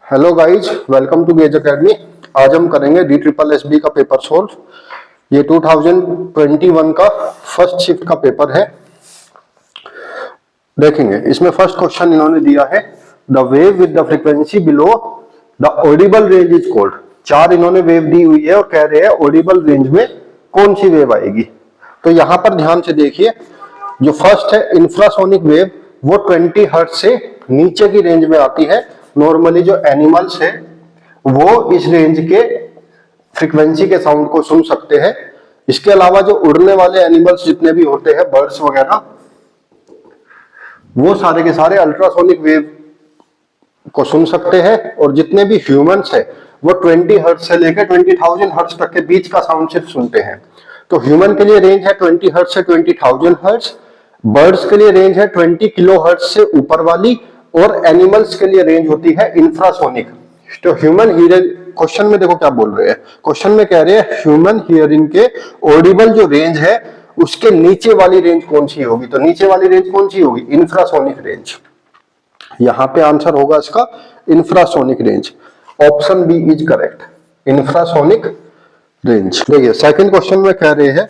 Hello guys, welcome to Gage Academy. आज हम करेंगे DSSB का पेपर सोल्व। ये 2021 का फर्स्ट शिफ्ट का पेपर है। देखेंगे इसमें फर्स्ट क्वेश्चन इन्होंने दिया है, the wave with the frequency below the Audible range is called. चार इन्होंने वेव दी हुई है और कह रहे हैं ऑडिबल रेंज में कौन सी वेव आएगी। तो यहां पर ध्यान से देखिए, जो फर्स्ट है इंफ्रासोनिक वेव, वो 20 हर्ट्ज से नीचे की रेंज में आती है। नॉर्मली जो एनिमल्स है वो इस रेंज के फ्रीक्वेंसी के साउंड को सुन सकते हैं। इसके अलावा जो उड़ने वाले एनिमल्स जितने भी होते हैं, बर्ड्स वगैरह, वो सारे के सारे अल्ट्रासोनिक वेव को सुन सकते हैं। और जितने भी ह्यूमंस है वो 20 हर्ट्ज से लेकर 20,000 हर्ट्ज तक के बीच का साउंड सिर्फ सुनते हैं। तो ह्यूमन के लिए रेंज है 20 हर्ट्ज से 20,000 हर्ट्ज, बर्ड्स के लिए रेंज है 20 किलो हर्ट्ज से ऊपर वाली, और एनिमल्स के लिए रेंज होती है इंफ्रासोनिक। तो ह्यूमन हियरिंग, क्वेश्चन में देखो क्या बोल रहे हैं, क्वेश्चन में कह रहे हैं ह्यूमन हियरिंग के ऑडिबल जो रेंज है उसके नीचे वाली रेंज कौन सी होगी। तो नीचे वाली रेंज कौन सी होगी? Infrasonic range. यहां पे आंसर होगा इसका infrasonic range. Option B is correct, infrasonic range. देखिए सेकंड क्वेश्चन में कह रहे हैं,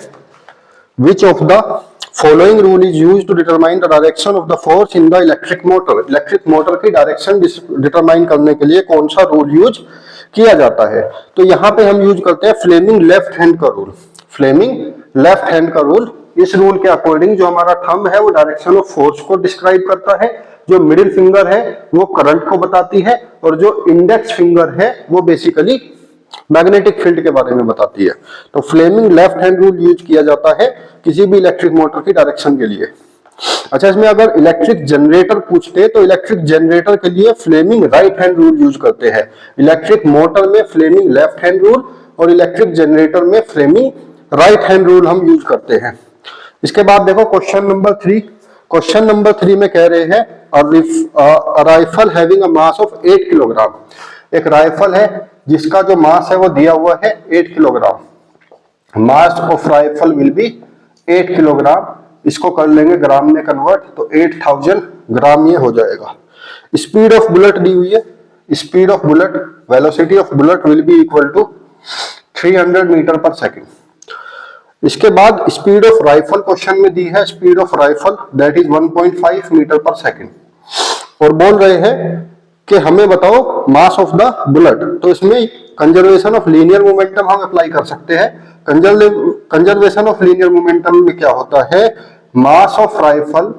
which of the following rule is use to determine the direction of the force in the electric motor. Electric motor की direction determine करने के लिए कौन सा रूल यूज किया जाता है। तो यहां पे हम यूज करते हैं फ्लेमिंग लेफ्ट हैंड का रूल। फ्लेमिंग लेफ्ट हैंड का रूल, इस रूल के अकॉर्डिंग जो हमारा थंब है वो डायरेक्शन ऑफ फोर्स को डिस्क्राइब करता है, जो मिडिल फिंगर है वो करंट को बताती है, और जो इंडेक्स फिंगर है वो बेसिकली मैग्नेटिक फील्ड के बारे में बताती है। तो Fleming left hand rule use किया जाता है किसी भी इलेक्ट्रिक मोटर की डायरेक्शन के लिए। अच्छा, इसमें अगर इलेक्ट्रिक जनरेटर पूछते तो इलेक्ट्रिक जनरेटर के लिए Fleming right hand rule use करते हैं। इलेक्ट्रिक मोटर में फ्लेमिंग लेफ्ट हैंड रूल और इलेक्ट्रिक जनरेटर में फ्लेमिंग राइट हैंड रूल हम यूज करते हैं। इसके बाद देखो क्वेश्चन नंबर 3। क्वेश्चन नंबर 3 में कह रहे हैं, rifle having a mass of 8 kilogram. एक राइफल है जिसका जो मास है वो दिया हुआ है 8 kilogram. Mass of rifle will be 8 kilogram. इसको कर लेंगे ग्राम में कन्वर्ट, तो 8000 ग्राम ये हो जाएगा। स्पीड ऑफ बुलेट दी हुई है, speed of bullet, velocity of bullet will be equal to 300 metre per second. इसके बाद स्पीड ऑफ राइफल क्वेश्चन में दी है, speed of rifle that is 1.5 metre per second. और बोल रहे हैं कि हमें बताओ मास ऑफ द बुलेट। तो इसमें कंजर्वेशन ऑफ लीनियर मोमेंटम हम अप्लाई कर सकते हैं। कंजर्वेशन ऑफ लीनियर मोमेंटम में क्या होता है, mass of rifle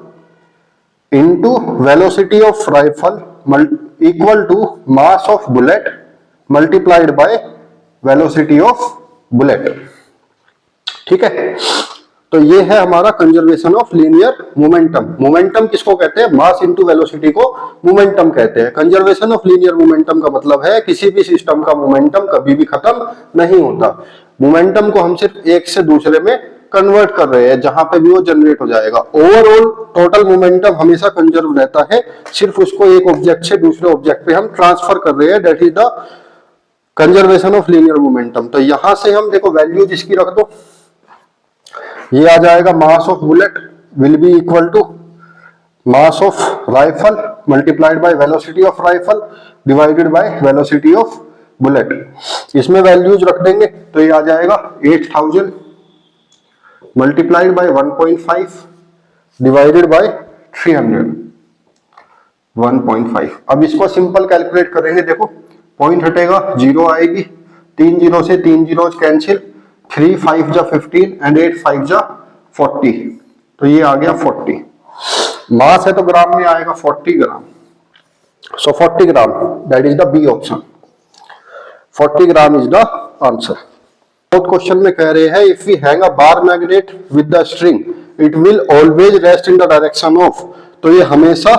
into velocity of rifle equal to mass of bullet multiplied by velocity of bullet. ठीक है, तो ये है हमारा conservation of linear momentum. Momentum किसको कहते हैं? मास इनटू वेलोसिटी को मोमेंटम कहते हैं। कंजर्वेशन ऑफ लीनियर मोमेंटम का मतलब है किसी भी सिस्टम का मोमेंटम कभी भी खत्म नहीं होता। मोमेंटम को हम सिर्फ एक से दूसरे में कन्वर्ट कर रहे हैं, जहां पे भी वो जनरेट हो जाएगा। ओवरऑल टोटल मोमेंटम हमेशा कंजर्व रहता है, सिर्फ उसको एक ऑब्जेक्ट से दूसरे ऑब्जेक्ट पे हम ट्रांसफर कर रहे हैं, that is the conservation of linear momentum. तो यहां से हम देखो वैल्यूज इसकी रख दो, ये आ जाएगा mass of bullet will be equal to mass of rifle multiplied by velocity of rifle divided by velocity of bullet. इसमें वैल्यूज रख देंगे तो ये आ जाएगा 8000 मल्टीप्लाइड बाय 1.5 डिवाइडेड बाय 300, 1.5। अब इसको सिंपल कैलकुलेट करेंगे, देखो पॉइंट हटेगा, जीरो आएगी, 3 जीरो से 3 जीरो कैंसिल, 3 5 जा 15 एंड 8 5 जा 40, तो ये आ गया 40। मास है तो ग्राम में आएगा 40 gram, so 40 gram that is the B option. 40 gram is the answer. Fourth question में कह रहे हैं, if we hang a bar magnet with the string it will always rest in the direction of. तो ये हमेशा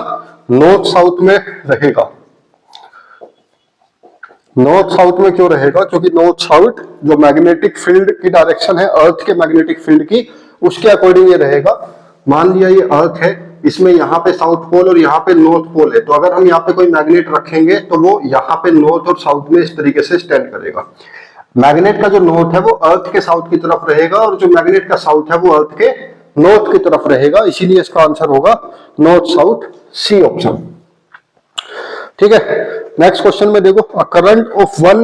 north south में रहेगा। North south में क्यों रहेगा? क्योंकि नॉर्थ साउथ जो मैग्नेटिक फील्ड की डायरेक्शन है अर्थ के मैग्नेटिक फील्ड की, उसके अकॉर्डिंग ये रहेगा। मान लिया ये अर्थ है, इसमें यहाँ पे साउथ पोल और यहाँ पे नॉर्थ पोल है, तो अगर हम यहाँ पे कोई मैग्नेट रखेंगे तो वो यहाँ पे नॉर्थ और साउथ में इस तरीके से स्टैंड करेगा। मैग्नेट का जो नॉर्थ है वो अर्थ के साउथ की तरफ रहेगा, और जो मैग्नेट का साउथ है वो अर्थ के नॉर्थ की तरफ रहेगा। इसीलिए इसका आंसर होगा नॉर्थ साउथ, सी ऑप्शन। ठीक है, नेक्स्ट क्वेश्चन में देखो, a current of 1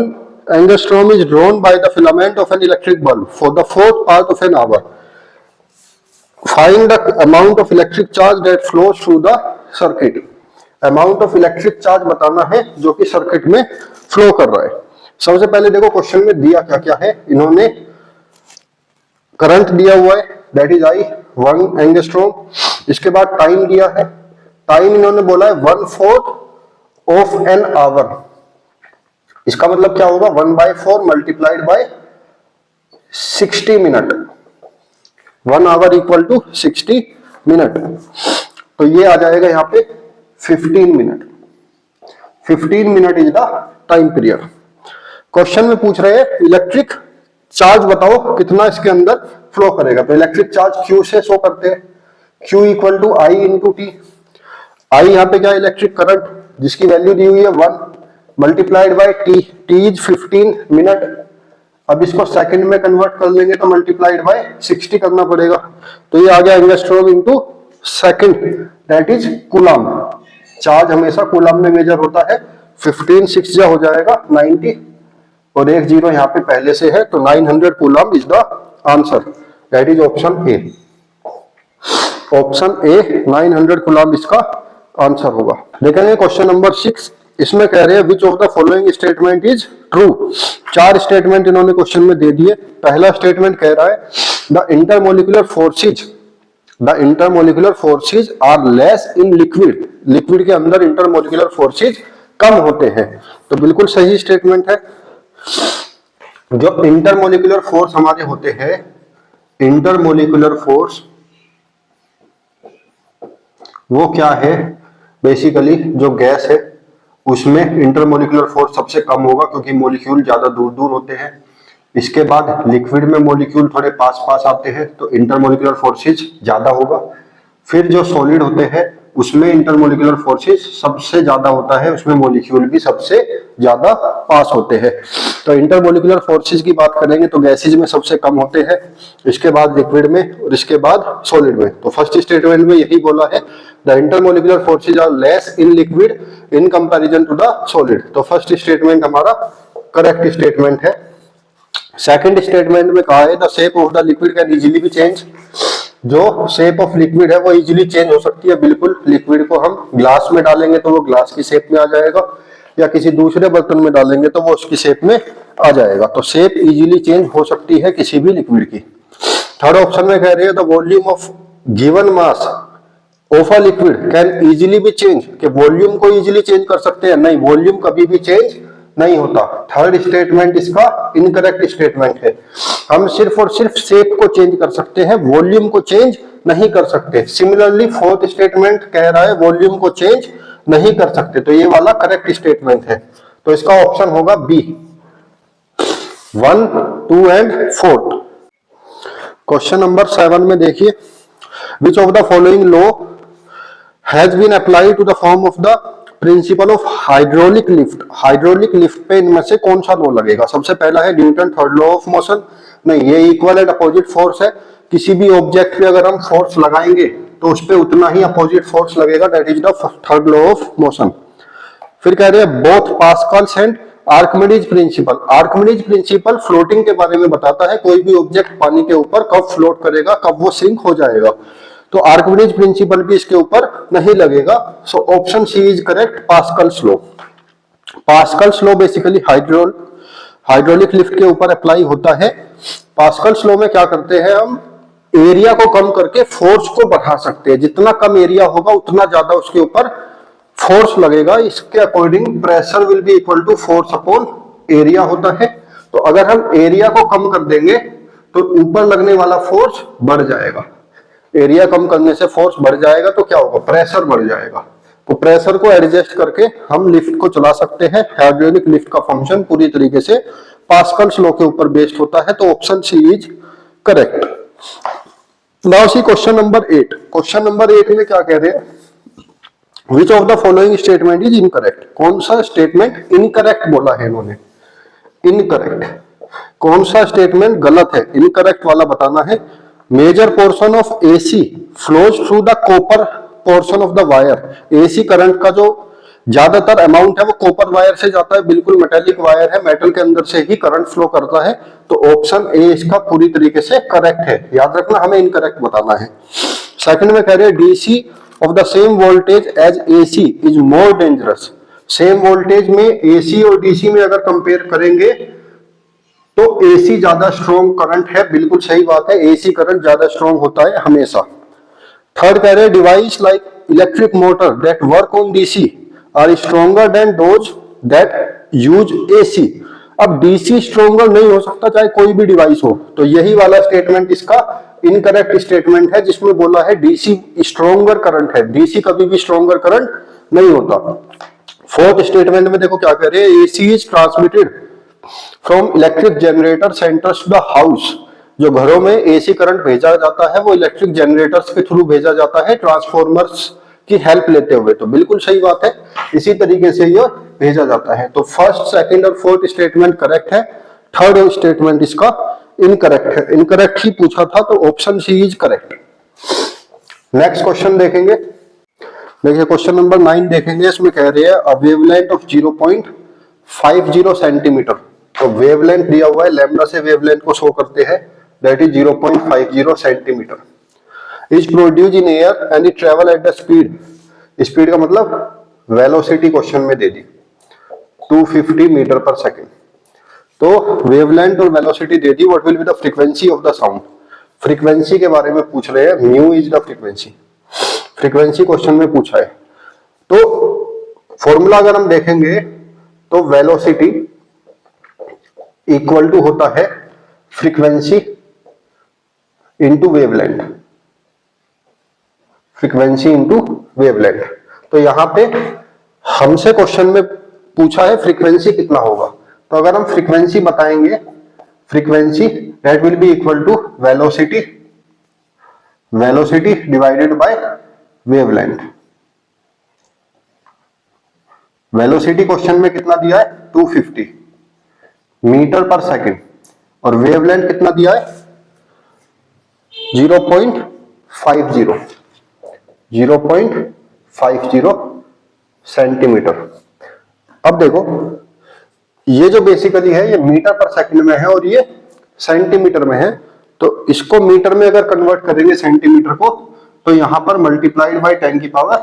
angstrom is drawn by the filament of an electric bulb for the fourth part of an hour, find the amount of electric charge that flows through the circuit. Amount of electric charge बताना है जो कि circuit में flow कर रहा है। सबसे पहले देखो क्वेश्चन में दिया क्या क्या है, इन्होंने करंट दिया हुआ है दैट इज आई 1 एंगस्ट्रॉम, इसके बाद टाइम दिया है, टाइम इन्होंने बोला है 1/4 ऑफ एन आवर, इसका मतलब क्या होगा 1/4 multiplied by 60 minute, 1 hour equal to 60 minute, तो ये आ जाएगा यहाँ पे 15 minute. 15 minute is the time period. Question में पूछ रहे हैं इलेक्ट्रिक चार्ज बताओ कितना इसके अंदर फ्लो करेगा, तो इलेक्ट्रिक चार्ज Q से शो करते हैं, Q equal to I into T. I यहाँ पे क्या है, इलेक्ट्रिक करंट जिसकी वैल्यू दी हुई है 1 multiplied by T, T is 15 minute. अब इसको सेकंड में कन्वर्ट कर लेंगे तो मल्टीप्लाइड बाय 60 करना पड़ेगा, तो ये आ गया angstrom into second that is coulomb. Charge हमेशा कूलम में मेजर होता है। 15 6 हो जाएगा 90 और एक जीरो यहाँ पे पहले से है, तो 900 coulomb is the answer, that is option A. Option A 900 coulomb इसका आंसर होगा। देखेंगे क्वेश्चन नंबर 6, इसमें कह रहे हैं which of the following statement is true. 4 statement इन्होंने क्वेश्चन में दे दिए। पहला स्टेटमेंट कह रहा है the intermolecular forces are less in liquid, liquid के अंदर इंटरमोलिकुलर फोर्सेज कम होते हैं, तो बिल्कुल सही स्टेटमेंट है। जो इंटरमोलिकुलर फोर्स हमारे होते हैं, इंटरमोलिकुलर फोर्स वो क्या है, बेसिकली जो गैस है उसमें इंटरमोलिकुलर फोर्स सबसे कम होगा क्योंकि मॉलिक्यूल ज्यादा दूर दूर होते हैं। इसके बाद लिक्विड में मॉलिक्यूल थोड़े पास पास आते हैं तो इंटरमोलिकुलर फोर्सेज ज्यादा होगा। फिर जो सॉलिड होते हैं उसमें इंटरमोलिकुलर फोर्सेज सबसे ज्यादा होता है, उसमें मॉलिक्यूल भी सबसे ज्यादा पास होते हैं। तो इंटरमोलिकुलर फोर्सेज की बात करेंगे तो गैसेज में सबसे कम होते हैं, इसके बाद लिक्विड में और इसके बाद सॉलिड में। तो फर्स्ट स्टेटमेंट में यही बोला है the intermolecular forces are less in liquid in comparison to the solid, तो फर्स्ट स्टेटमेंट हमारा करेक्ट स्टेटमेंट है। सेकंड स्टेटमेंट में कहा है the shape of the liquid can easily be change, जो शेप ऑफ लिक्विड है वो इजीली चेंज हो सकती है। बिल्कुल, लिक्विड को हम ग्लास में डालेंगे तो वो ग्लास की शेप में आ जाएगा, या किसी दूसरे बर्तन में डालेंगे तो वो उसकी शेप में आ जाएगा, तो शेप इजीली चेंज हो सकती है किसी भी लिक्विड की। थर्ड ऑप्शन में कह रहे हैं the volume of given mass of a liquid can easily be change, कि वॉल्यूम को इजीली चेंज कर सकते हैं, नहीं, वॉल्यूम कभी भी चेंज नहीं होता। थर्ड स्टेटमेंट इसका इनकरेक्ट स्टेटमेंट है। हम सिर्फ और सिर्फ शेप को चेंज कर सकते हैं, वॉल्यूम को चेंज नहीं कर सकते। सिमिलरली फोर्थ स्टेटमेंट कह रहा है वॉल्यूम को चेंज नहीं कर सकते, तो ये वाला करेक्ट स्टेटमेंट है, तो इसका ऑप्शन होगा बी 1, 2 एंड 4। क्वेश्चन नंबर 7 में देखिए which of the following law has been applied to the form of the principle of hydraulic lift. Hydraulic lift पे इनमें से कौन सा लॉ लगेगा? सबसे पहला है Newton third law of motion, नहीं, ये इक्वल एंड अपोजिट फोर्स है। किसी भी ऑब्जेक्ट पे अगर हम फोर्स लगाएंगे तो उस पे उतना ही अपोजिट फोर्स लगेगा, that is the third law of motion. फिर कह रहे हैं both Pascal's and Archimedes principle. Archimedes principle floating के बारे में बताता है, कोई भी ऑब्जेक्ट पानी के ऊपर कब फ्लोट करेगा, कब वो सिंक हो जाएगा, तो आर्किमिडीज प्रिंसिपल भी इसके ऊपर नहीं लगेगा। So option C is correct, Pascal's law. Pascal's law basically hydraulic lift के ऊपर अप्लाई होता है। पास्कल्स लॉ में क्या करते हैं, हम एरिया को कम करके फोर्स को बढ़ा सकते हैं। जितना कम एरिया होगा उतना ज्यादा उसके ऊपर फोर्स लगेगा। इसके according pressure will be equal to force upon area होता है। तो अगर हम एरिया को कम कर देंगे तो ऊपर लगने वाला फोर्स बढ़ जाएगा। एरिया कम करने से फोर्स बढ़ जाएगा तो क्या होगा, प्रेशर बढ़ जाएगा। तो प्रेशर को एडजस्ट करके हम लिफ्ट को चला सकते हैं। हाइड्रोलिक लिफ्ट का फंक्शन पूरी तरीके से पास्कल्स लॉ के ऊपर बेस्ड होता है, तो option C is correct. Now see question number 8। Question number 8 में क्या कह रहे हैं, which of the following statement is incorrect. कौन सा स्टेटमेंट इनकरेक्ट बोला है इन्होंने, इनकरेक्ट। कौन सा स्टेटमेंट गलत है, इनकरेक्ट वाला बताना है। Major portion of AC flows through the copper portion of the wire. AC current का जो ज्यादातर अमाउंट है वो कॉपर वायर से जाता है, बिल्कुल मेटेलिक वायर है, मेटल के अंदर से ही करंट फ्लो करता है। तो ऑप्शन ए इसका पूरी तरीके से करेक्ट है। याद रखना, हमें इनकरेक्ट बताना है। सेकंड में कह रहे हैं DC of the same voltage as AC is more dangerous. Same voltage में एसी और डीसी में अगर कंपेयर करेंगे तो एसी ज्यादा स्ट्रॉन्ग करंट है, बिल्कुल सही बात है, एसी करंट ज्यादा स्ट्रॉन्ग होता है हमेशा। थर्ड कह रहे हैं device like electric motor that work on DC are stronger than those that use AC. अब डीसी स्ट्रॉन्गर नहीं हो सकता चाहे कोई भी डिवाइस हो, तो यही वाला स्टेटमेंट इसका इनकरेक्ट स्टेटमेंट है, जिसमें बोला है डीसी स्ट्रॉन्गर करंट है। डीसी कभी भी स्ट्रॉन्गर करंट नहीं होता। फोर्थ स्टेटमेंट में देखो क्या कह रहे हैं, AC is transmitted from electric generator centres to the house. जो घरों में एसी करंट भेजा जाता है वो इलेक्ट्रिक जनरेटर्स के थ्रू भेजा जाता है, ट्रांसफॉर्मर्स की हेल्प लेते हुए। तो बिल्कुल सही बात है, इसी तरीके से ये भेजा जाता है। तो फर्स्ट, सेकंड और फोर्थ स्टेटमेंट करेक्ट है, थर्ड स्टेटमेंट इसका इनकरेक्ट है। इनकरेक्ट ही पूछा था, तो option C is correct. Next question देखेंगे। देखिए क्वेश्चन नंबर 9 देखेंगे। इसमें कह रहे हैं अ वेवलेंथ ऑफ 0.50 सेंटीमीटर। तो वेवलेंथ दिया हुआ है, लैम्डा से वेवलेंथ को शो करते हैं, that is 0.50 centimetre. Is produce in air and it travel at the speed. Speed का मतलब वेलोसिटी क्वेश्चन में दे दी 250 मीटर पर सेकेंड। तो वेवलेंथ और velocity they the. What will be the frequency of the sound. Frequency के बारे में पूछ रहे हैं, mu is the frequency. Frequency question में पूछा है। तो फॉर्मूला अगर हम देखेंगे तो वेलोसिटी इक्वल टू होता है frequency into wavelength. Frequency into wavelength. तो यहां पे हमसे क्वेश्चन में पूछा है फ्रीक्वेंसी कितना होगा, तो अगर हम फ्रीक्वेंसी बताएंगे, frequency that will be equal to velocity, velocity divided by wavelength. Velocity question में कितना दिया है 250 मीटर पर सेकेंड, और वेवलेंथ कितना दिया है 0.50 सेंटीमीटर। अब देखो ये जो बेसिकली है ये मीटर पर सेकंड में है और ये सेंटीमीटर में है। तो इसको मीटर में अगर कन्वर्ट करेंगे सेंटीमीटर को, तो यहां पर मल्टीप्लाइड बाय 10 की पावर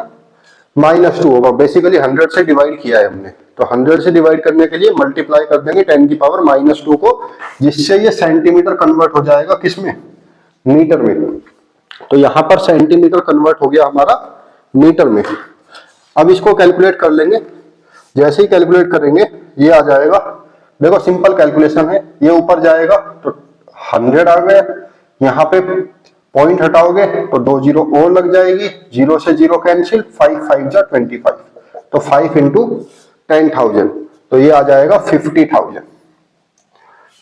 -2 होगा। बेसिकली 100 से डिवाइड किया है हमने, तो 100 से डिवाइड करने के लिए मल्टीप्लाई कर देंगे 10 की पावर -2 को, जिससे ये सेंटीमीटर कन्वर्ट हो जाएगा किसमें, मीटर में। तो यहां पर सेंटीमीटर कन्वर्ट हो गया हमारा मीटर में। अब इसको कैलकुलेट कर लेंगे। जैसे ही कैलकुलेट करेंगे ये आ जाएगा, देखो सिंपल कैलकुलेशन है, ये ऊपर जाएगा तो 100 आ गया, यहाँ पे पॉइंट हटाओगे तो 2 जीरो और लग जाएगी, 0 से 0 कैंसिल, 5 5 जा 25, तो 5 इंटू 10,000, तो ये आ जाएगा 50,000।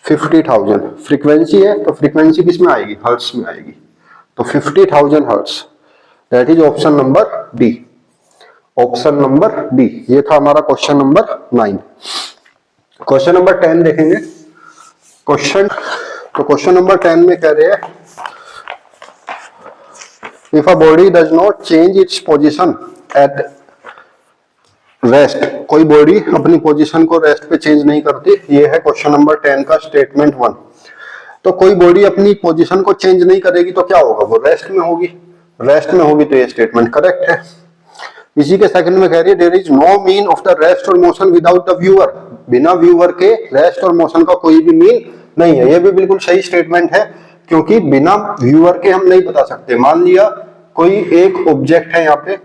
50,000 फ्रीक्वेंसी है, तो फ्रीक्वेंसी किस में आएगी, हर्ट्ज में आएगी। तो 50,000 hertz, that is option number D. Option number D, ये था हमारा क्वेश्चन नंबर 9। क्वेश्चन नंबर 10 देखेंगे। क्वेश्चन नंबर 10 में कह रहे हैं if a body does not change its position at rest, कोई बॉडी अपनी पोजीशन को रेस्ट पे चेंज नहीं करती। ये है क्वेश्चन नंबर 10 का स्टेटमेंट 1। तो कोई बॉडी अपनी पोजीशन को चेंज नहीं करेगी तो क्या होगा, वो रेस्ट में होगी। रेस्ट में होगी तो ये स्टेटमेंट करेक्ट है। इसी के सेकंड में कह रही है there is no mean of the rest और मोशन विदाउट द व्यूअर। बिना व्यूअर के रेस्ट और मोशन का कोई भी मीन नहीं है। ये भी बिल्कुल सही स्टेटमेंट है, क्योंकि बिना व्यूअर के हम नहीं बता सकते। मान लिया कोई एक ऑब्जेक्ट है यहाँ पे,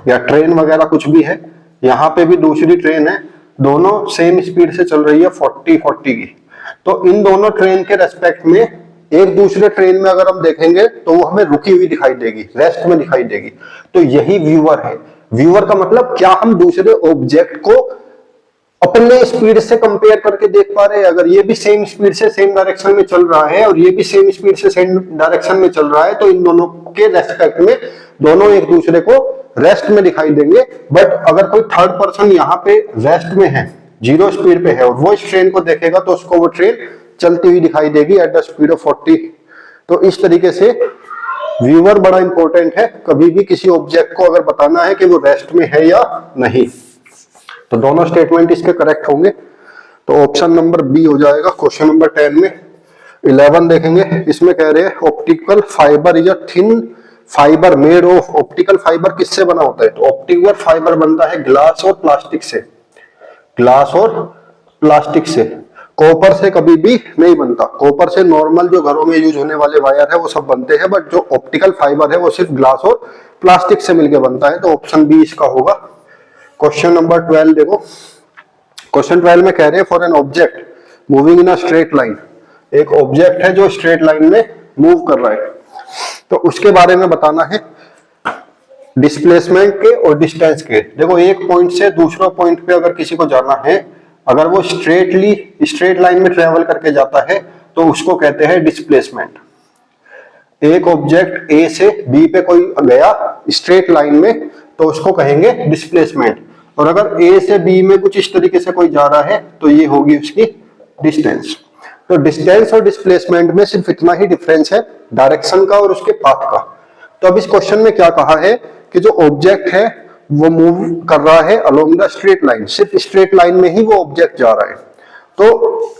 या ट्रेन वगैरह कुछ भी है, यहाँ पे भी दूसरी ट्रेन है, दोनों सेम स्पीड से चल रही है 40 की। तो इन दोनों ट्रेन के रेस्पेक्ट में एक दूसरे ट्रेन में अगर हम देखेंगे तो वो हमें रुकी हुई दिखाई देगी, रेस्ट में दिखाई देगी। तो यही व्यूअर है। व्यूअर का मतलब क्या हम दूसरे ऑब्जेक्ट को अपने स्पीड से कंपेयर करके देख पा रहे हैं। अगर ये भी सेम स्पीड से सेम डायरेक्शन में चल रहा है और ये भी सेम स्पीड से सेम डायरेक्शन में चल रहा है, तो इन दोनों के रेस्पेक्ट में दोनों एक दूसरे को रेस्ट में दिखाई देंगे। बट अगर कोई थर्ड पर्सन यहाँ पे रेस्ट में है, 0 स्पीड पे है, और वो इस ट्रेन को देखेगा तो उसको वो ट्रेन चलती हुई दिखाई देगी एट द स्पीड ऑफ 40। तो इस तरीके से व्यूअर बड़ा इंपॉर्टेंट है, कभी भी किसी ऑब्जेक्ट को अगर बताना है कि वो रेस्ट में है या नहीं। तो दोनों स्टेटमेंट इसके करेक्ट होंगे, तो ऑप्शन नंबर बी हो जाएगा क्वेश्चन नंबर 10 में। 11 देखेंगे, इसमें कह रहे हैं optical fibre is a thin fibre made of. Optical fibre किससे बना होता है? तो ऑप्टिकल फाइबर बनता है ग्लास और प्लास्टिक से, ग्लास और प्लास्टिक से। कॉपर से कभी भी नहीं बनता। कॉपर से नॉर्मल जो घरों में यूज होने वाले वायर है वो सब बनते हैं, बट जो ऑप्टिकल फाइबर है वो सिर्फ ग्लास और प्लास्टिक से मिलकर बनता है। तो ऑप्शन बी इसका होगा। क्वेश्चन नंबर 12 देखो, क्वेश्चन 12 में कह रहे हैं for an object moving in a straight line. एक ऑब्जेक्ट है जो स्ट्रेट लाइन में मूव कर रहा है, तो उसके बारे में बताना है डिस्प्लेसमेंट के और डिस्टेंस के। देखो एक पॉइंट से दूसरे पॉइंट पे अगर किसी को जाना है, अगर वो स्ट्रेट लाइन में ट्रेवल करके जाता है तो उसको कहते हैं डिस्प्लेसमेंट। एक ऑब्जेक्ट ए से बी पे कोई गया स्ट्रेट लाइन में तो उसको कहेंगे डिस्प्लेसमेंट। और अगर ए से बी में कुछ इस तरीके से कोई जा रहा है तो ये होगी उसकी डिस्टेंस। तो डिस्टेंस और डिस्प्लेसमेंट में सिर्फ इतना ही डिफरेंस है, डायरेक्शन का और उसके पाथ का। तो अब इस क्वेश्चन में क्या कहा है कि जो ऑब्जेक्ट है वो मूव कर रहा है अलोंग द स्ट्रेट लाइन, सिर्फ स्ट्रेट लाइन में ही वो ऑब्जेक्ट जा रहा है। तो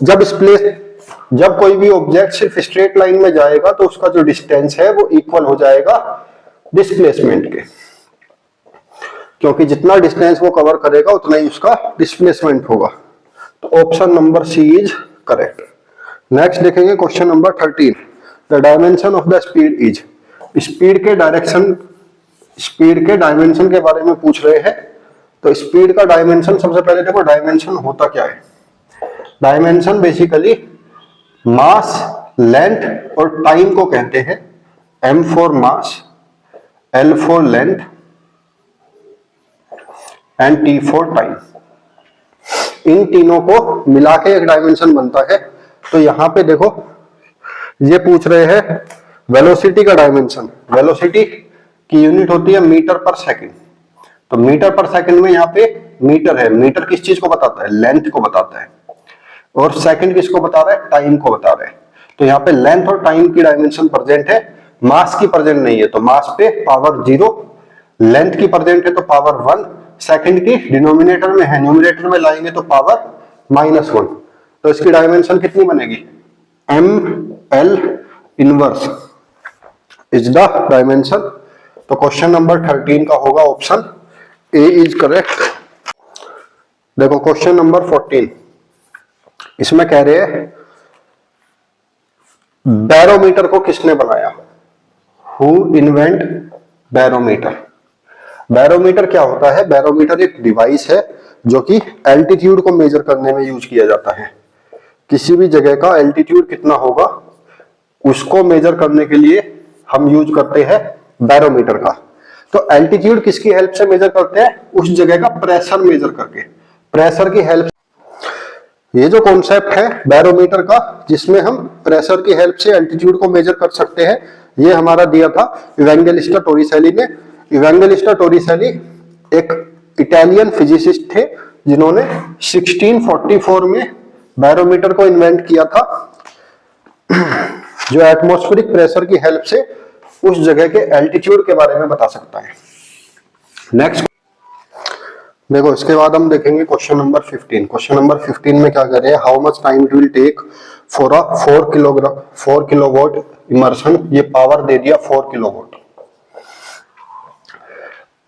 जब कोई भी ऑब्जेक्ट सिर्फ स्ट्रेट लाइन में जाएगा तो उसका जो डिस्टेंस है वो इक्वल हो जाएगा डिस्प्लेसमेंट के, क्योंकि जितना डिस्टेंस वो कवर करेगा उतना ही उसका डिस्प्लेसमेंट होगा। तो option number C is correct. Next देखेंगे question number 13, the dimension of the speed is. Speed के डायमेंशन के बारे में पूछ रहे हैं। तो स्पीड का डायमेंशन, सबसे पहले देखो डायमेंशन होता क्या है। डायमेंशन बेसिकली मास, लेंथ और टाइम को कहते हैं। m for mass, l for length and t for time. इन तीनों को मिला के एक डायमेंशन बनता है। तो यहां पे देखो ये पूछ रहे हैं वेलोसिटी का डायमेंशन। वेलोसिटी की यूनिट होती है मीटर पर सेकंड। तो मीटर पर सेकंड में यहाँ पे मीटर है। मीटर किस चीज को बताता है? लेंथ को बताता है। और सेकंड किसको बता रहा है? टाइम को बता रहा है। तो यहाँ पे लेंथ और टाइम की डायमेंशन प्रेजेंट है, मास की प्रेजेंट नहीं है। तो मास पे पावर 0, लेंथ की प्रेजेंट है तो पावर 1, सेकंड की डिनोमिनेटर में है, न्यूमरेटर में लाएंगे तो पावर -1। तो इसकी डायमेंशन कितनी बनेगी? ml inverse is the dimension. तो क्वेश्चन नंबर 13 का होगा ऑप्शन ए इज करेक्ट। देखो क्वेश्चन नंबर 14, इसमें कह रहे हैं बैरोमीटर को किसने बनाया? Who invent barometer. बैरोमीटर क्या होता है? बैरोमीटर एक डिवाइस है जो कि एल्टीट्यूड को मेजर करने में यूज किया जाता है। किसी भी जगह का एल्टीट्यूड कितना होगा उसको मेजर करने के लिए हम यूज करते हैं बैरोमीटर का। तो एल्टीट्यूड किसकी हेल्प से मेजर करते हैं? उस जगह का प्रेशर मेजर करके, प्रेशर की हेल्प। ये जो कॉन्सेप्ट है बैरोमीटर का जिसमें हम प्रेशर की हेल्प से एल्टीट्यूड को मेजर कर सकते हैं, ये हमारा दिया था इवेंजेलिस्टा टोरिसेली ने। इवेंजेलिस्टा टोरिसेली एक इटालियन फिजिसिस्ट थे जिन्होंने 1644 में बैरोमीटर को इन्वेंट किया था, जो एटमॉस्फेरिक प्रेशर की हेल्प से उस जगह के एल्टीट्यूड के बारे में बता सकता है। नेक्स्ट देखो, इसके बाद हम देखेंगे क्वेश्चन नंबर 15। क्वेश्चन नंबर 15 में क्या कर रहे हैं? How much time it will take for a 4 kilowatt immersion. ये पावर दे दिया 4 kilowatt.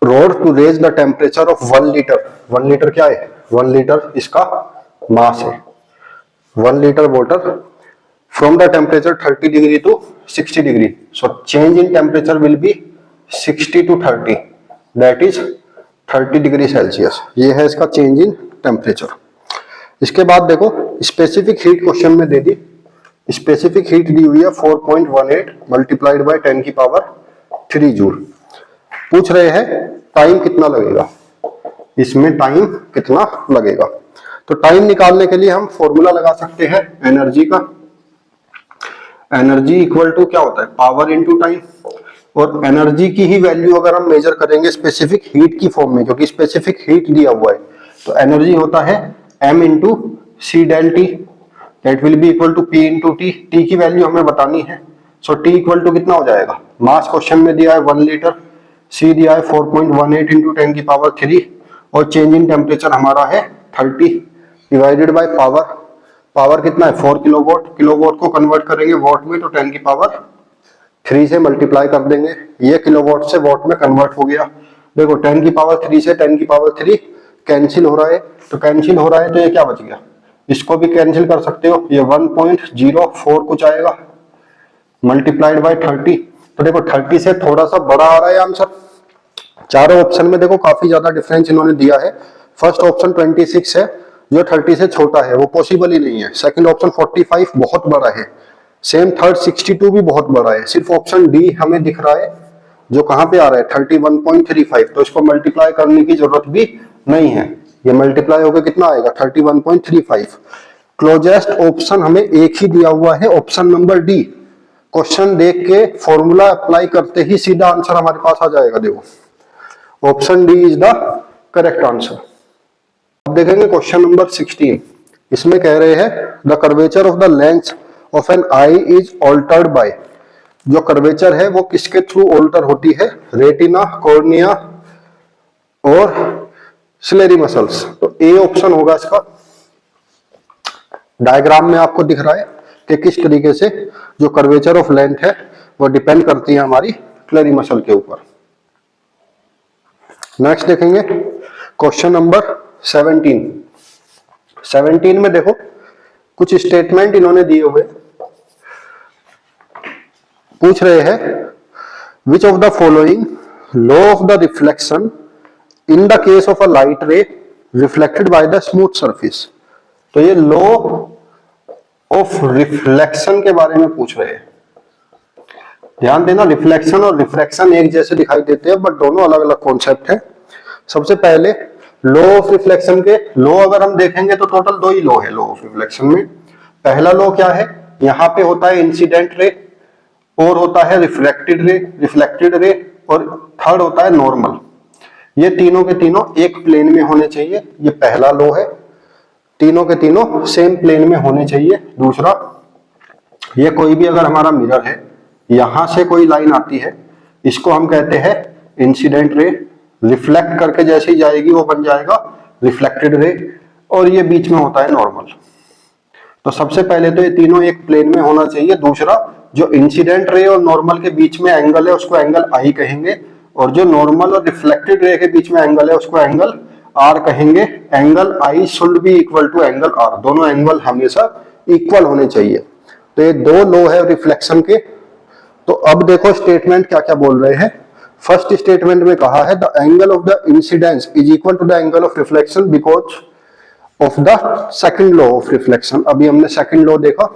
Rod to raise the temperature of 1 litre. 1 litre क्या है? 1 लीटर इसका मास है। 1 litre water from the temperature 30 degree to 60 degree. So change in temperature will be 60 to 30. That is 30 degree Celsius. ये है इसका change in temperature. इसके बाद देखो स्पेसिफिक हीट क्वेश्चन में दे दी। स्पेसिफिक हीट दी हुई है 4.18 मल्टीप्लाइड बाय 10 की पावर 3 जूल। पूछ रहे हैं टाइम कितना लगेगा, इसमें टाइम कितना लगेगा। तो टाइम निकालने के लिए हम फॉर्मूला लगा सकते हैं एनर्जी का। एनर्जी इक्वल टू क्या होता है? Power into time. और एनर्जी की ही वैल्यू अगर हम मेजर करेंगे स्पेसिफिक हीट की फॉर्म में, क्योंकि स्पेसिफिक हीट दिया हुआ है, तो एनर्जी होता है m into C del T, that will be equal to p into T. T की वैल्यू हमें बतानी है। सो t इक्वल टू कितना हो जाएगा? मास क्वेश्चन में दिया है 1 लीटर, सी दिया है 4.18 इंटू 10 की पावर 3 और चेंज इन टेम्परेचर हमारा है 30 डिवाइडेड बाय पावर, पावर कितना है 4 किलोवाट, किलोवाट को कन्वर्ट करेंगे वॉट में तो 10 की पावर 3 से मल्टीप्लाई कर देंगे, ये किलोवाट से वॉट में कन्वर्ट हो गया। देखो 10 की पावर 3 से 10 की पावर 3 कैंसिल हो रहा है, तो कैंसिल हो रहा है तो ये क्या बच गया, इसको भी कैंसिल कर सकते हो, ये 1.04 कुछ आएगा मल्टीप्लाइड बाय 30। तो देखो 30 से थोड़ा सा बड़ा आ रहा है आंसर। चारों ऑप्शन में देखो काफी ज्यादा डिफरेंस इन्होंने दिया है। फर्स्ट ऑप्शन 26 है जो 30 से छोटा है, वो पॉसिबल ही नहीं है। सेकंड ऑप्शन 45 बहुत बड़ा है, सेम थर्ड 62 भी बहुत बड़ा है। सिर्फ ऑप्शन डी हमें दिख रहा है जो कहां पे आ रहा है 31.35, तो इसको मल्टीप्लाई करने की जरूरत भी नहीं है, ये मल्टीप्लाई होकर कितना आएगा 31.35। क्लोजेस्ट ऑप्शन हमें एक ही दिया हुआ है, ऑप्शन नंबर डी। क्वेश्चन देख के फॉर्मूला अप्लाई करते ही सीधा आंसर हमारे पास आ जाएगा। देखो option D is the correct answer. अब देखेंगे क्वेश्चन नंबर 16। इसमें कह रहे हैं the curvature of the lens of an eye is altered by, जो कर्वेचर है वो किसके थ्रू ऑल्टर होती है, रेटिना, कॉर्निया और सिलेरी मसल्स। तो ए ऑप्शन होगा इसका। डायग्राम में आपको दिख रहा है कि किस तरीके से जो कर्वेचर ऑफ लेंथ है वो डिपेंड करती है हमारी क्लेरी मसल के ऊपर। नेक्स्ट देखेंगे क्वेश्चन नंबर 17। 17 में देखो कुछ स्टेटमेंट इन्होंने दिए हुए, पूछ रहे हैं which of the following law of the reflection in the case of a light रे reflected by the smooth surface. तो ये लॉ ऑफ रिफ्लेक्शन के बारे में पूछ रहे हैं। ध्यान देना, रिफ्लेक्शन और रिफ्रैक्शन एक जैसे दिखाई देते हैं बट दोनों अलग अलग कॉन्सेप्ट है। सबसे पहले लॉ ऑफ रिफ्लेक्शन के लॉ अगर हम देखेंगे तो टोटल 2 ही लॉ है लॉ ऑफ रिफ्लेक्शन में। पहला लॉ क्या है, यहां पे होता है इंसिडेंट रे और होता है रिफ्लेक्टेड रे और थर्ड होता है नॉर्मल। ये तीनों के तीनों एक प्लेन में होने चाहिए, ये पहला लॉ है। तीनों के तीनों सेम प्लेन में होने चाहिए। दूसरा, ये कोई भी अगर हमारा मिरर है, यहां से कोई लाइन आती है, इसको हम कहते हैं इंसिडेंट रे, रिफ्लेक्ट करके जैसे ही जाएगी वो बन जाएगा रिफ्लेक्टेड रे, और ये बीच में होता है नॉर्मल। तो सबसे पहले तो ये तीनों एक प्लेन में होना चाहिए। दूसरा, जो इंसिडेंट रे और नॉर्मल के बीच में एंगल है उसको एंगल आई कहेंगे, और जो नॉर्मल और रिफ्लेक्टेड रे के बीच में एंगल है उसको एंगल आर कहेंगे। Angle I should be equal to angle R, दोनों एंगल हमेशा इक्वल होने चाहिए। तो ये 2 लॉ है रिफ्लेक्शन के। तो अब देखो स्टेटमेंट क्या क्या बोल रहे हैं। फर्स्ट स्टेटमेंट में कहा है the angle of the incidence is equal to the angle of reflection because of the second law of reflection. अभी हमने सेकंड लॉ देखा,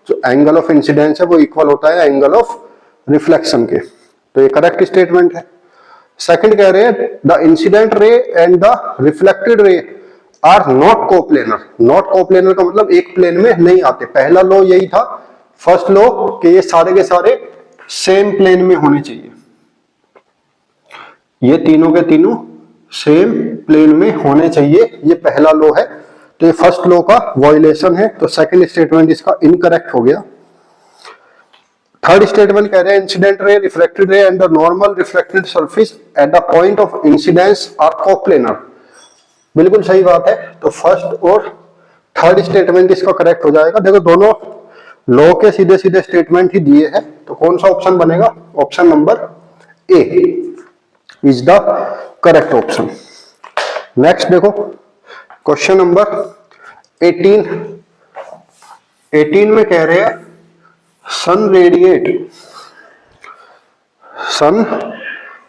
जो एंगल ऑफ इंसिडेंस है वो इक्वल होता है एंगल ऑफ रिफ्लेक्शन के। तो ये करेक्ट स्टेटमेंट है। सेकंड कह रहे हैं the incident ray and the reflected ray are not coplanar. Not coplanar का मतलब एक प्लेन में नहीं आते। पहला लॉ यही था, फर्स्ट लॉ, कि ये सारे के सारे सेम प्लेन में होने चाहिए, ये तीनों के तीनों सेम प्लेन में होने चाहिए, ये पहला लॉ है। तो ये फर्स्ट लॉ का वायलेशन है, तो सेकंड स्टेटमेंट इसका इनकरेक्ट हो गया। थर्ड स्टेटमेंट कह रहे हैं incident ray, reflected ray and the normal reflected surface at the point of incidence are coplanar. बिल्कुल सही बात है। तो फर्स्ट और थर्ड स्टेटमेंट इसका करेक्ट हो जाएगा। देखो दोनों लॉ के सीधे सीधे स्टेटमेंट ही दिए हैं, तो कौन सा ऑप्शन बनेगा, option number A is the correct option. Next देखो क्वेश्चन नंबर 18। 18 में कह रहे हैं sun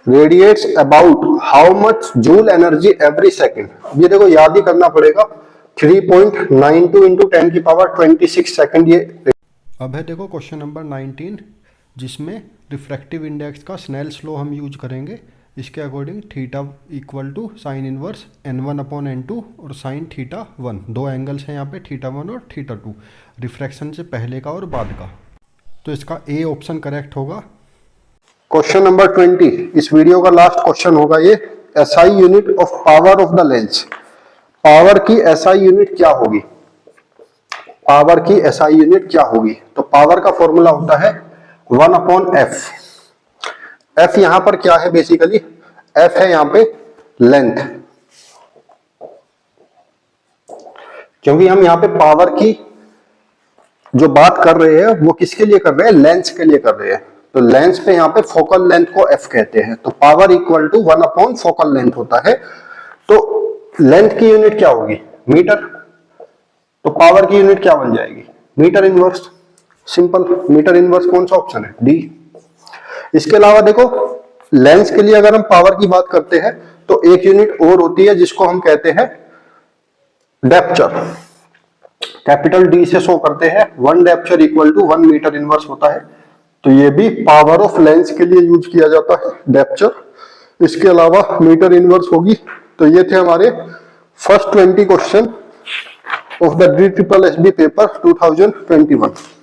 radiates about how much joule energy every second. ये देखो याद ही करना पड़ेगा, 3.92 इंटू 10 की पावर 26 सेकेंड ये। अब है देखो क्वेश्चन नंबर 19, जिसमें रिफ्रैक्टिव इंडेक्स का स्नेल्स लॉ हम यूज करेंगे। इसके according theta equal to sine inverse n1 upon n2 और साइन थीटा 1। 2 एंगल्स हैं यहाँ पे, थीटा 1 और थीटा 2, रिफ्रैक्शन से पहले का और बाद का। तो इसका ए ऑप्शन करेक्ट होगा। क्वेश्चन नंबर 20, इस वीडियो का लास्ट क्वेश्चन होगा ये। SI unit of power of the lens. Power की एसआई यूनिट क्या होगी, पावर की एसआई यूनिट क्या होगी। तो पावर का फॉर्मूला होता है 1 अपॉन एफ। एफ यहां पर क्या है, बेसिकली एफ है यहां पे लेंथ, क्योंकि हम यहां पे पावर की जो बात कर रहे हैं वो किसके लिए कर रहे हैं, लेंस के लिए कर रहे हैं। तो लेंस पे यहाँ पे फोकल लेंथ को एफ कहते हैं। तो power equal to 1 focal length होता है। तो लेंथ की यूनिट क्या होगी, मीटर। तो पावर की यूनिट क्या बन जाएगी, metre inverse. Simple, metre inverse कौन सा ऑप्शन है, डी। इसके अलावा देखो, लेंस के लिए अगर हम पावर की बात करते हैं तो एक यूनिट और होती है जिसको हम कहते हैं डेप्चर। कैपिटल डी से शो करते हैं, 1 डेप्चर इक्वल टू 1 मीटर इनवर्स होता है। तो ये भी पावर ऑफ लेंस के लिए यूज किया जाता है, डेप्चर। इसके अलावा मीटर इनवर्स होगी। तो ये थे हमारे first 20 question of the DSSB paper 2021।